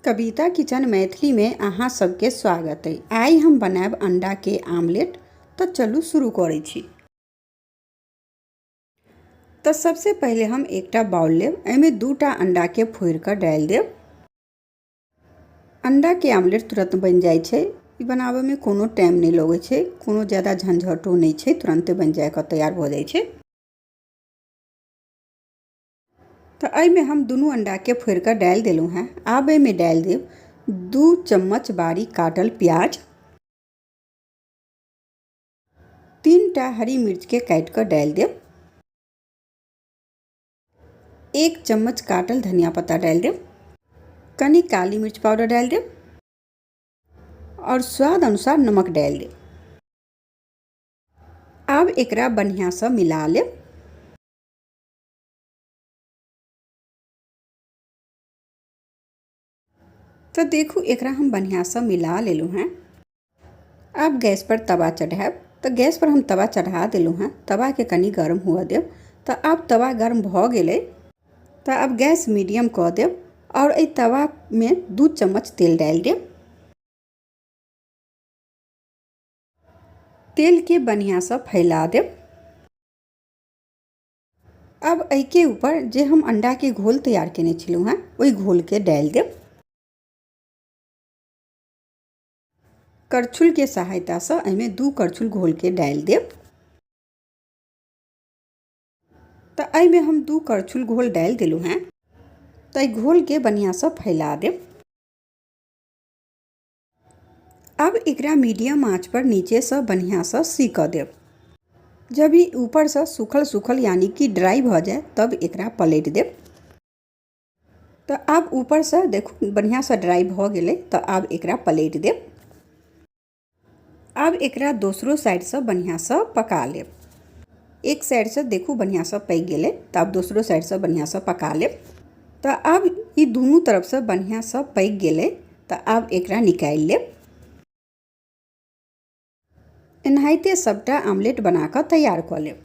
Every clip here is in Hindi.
कविता किचन मैथिली में अहाँ सबके स्वागत है। आई हम बनाएब अंडा के आमलेट। तो चलू शुरू करै छी। तो सबसे पहले हम एकटा बाउल लेब, एमे 2टा अंडा के फोड़ कर डाल देब। अंडा के आमलेट तुरंत बन जाय छै। ई बनावे में कोनो टाइम नहीं लगे छै, कोनो ज्यादा झंझटो नहीं छै, तुरंते बन जाय के तैयार हो जाय छै। तो एमे हम दोनों अंडा के फोड़ कर डाल देलू हैं। अब एमे डाल देब 2 चम्मच बारीक काटल प्याज, 3टा हरी मिर्च के काट कर डाल देब, 1 चम्मच काटल धनिया पत्ता डाल देब, कनी काली मिर्च पाउडर डाल देब और स्वाद अनुसार नमक डाल देब। अब एकरा बढ़िया से मिला लेब। तो देखू एकरा हम बढ़िया से मिला लेलू हैं। अब गैस पर तवा चढ़ाब। तो गैस पर हम तवा चढ़ा देलू हैं। तवा के कनी गर्म हुआ देब। तो अब तवा गर्म भ गेलै। तो अब गैस मीडियम कर देब और ए तवा में 2 चम्मच तेल डाल देब। तेल के बढ़िया से फैला देब। अब ए के ऊपर जे हम अंडा के घोल तैयार केने छलू हैं, ओई घोल के डाल देब। करछुल के सहायता से एमे 2 करछुल घोल के डाल देब। तो एमे हम 2 करछुल घोल डाल देलू हैं। तो ई घोल के बढ़िया से फैला देब। अब एकरा मीडियम आंच पर नीचे से बढ़िया से सीख देब। जब ई ऊपर से सूखल सूखल यानी कि ड्राई भ जाए तब एकरा पलट देब। तो अब ऊपर से देखो बढ़िया से ड्राई भ गेलै। तो अब एकरा पलट देब। अब एकरा दूसरो साइड से बढ़िया से पका लेब। एक साइड से देखू बढ़िया से पक गेलै। तो अब दूसरो साइड से बढ़िया से पका लेब। तो अब ई दोनों तरफ से बढ़िया से पक गेलै। तो अब एकरा निकाल लेब। एनाहिते सबटा आमलेट बनाकर तैयार कर लेब।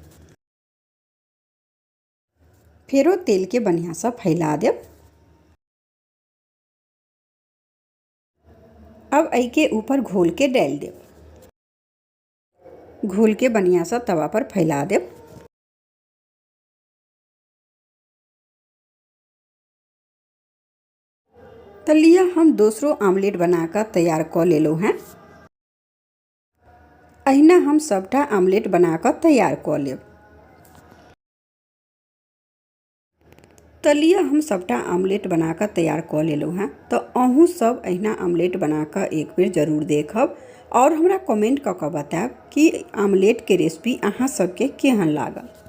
फेरो तेल के बढ़िया से फैला देब। अब ए के ऊपर घोल के डाल देब। घोल के बढ़िया से तवा पर फैला देब। तो लिया हम दूसरो आमलेट बनाकर तैयार कर लेलू हैं। अहिना हम सबटा आमलेट बनाकर तैयार कर लेब। तो लिया हम सबटा आमलेट बनाकर तैयार कर लेलू हैं। तो अहूँ सब अहिना आमलेट बनाकर एक बेर जरूर देखब और हमरा कमेंट क के बताएब कि आमलेट के रेसिपी अहाँ सबके केहन लागल।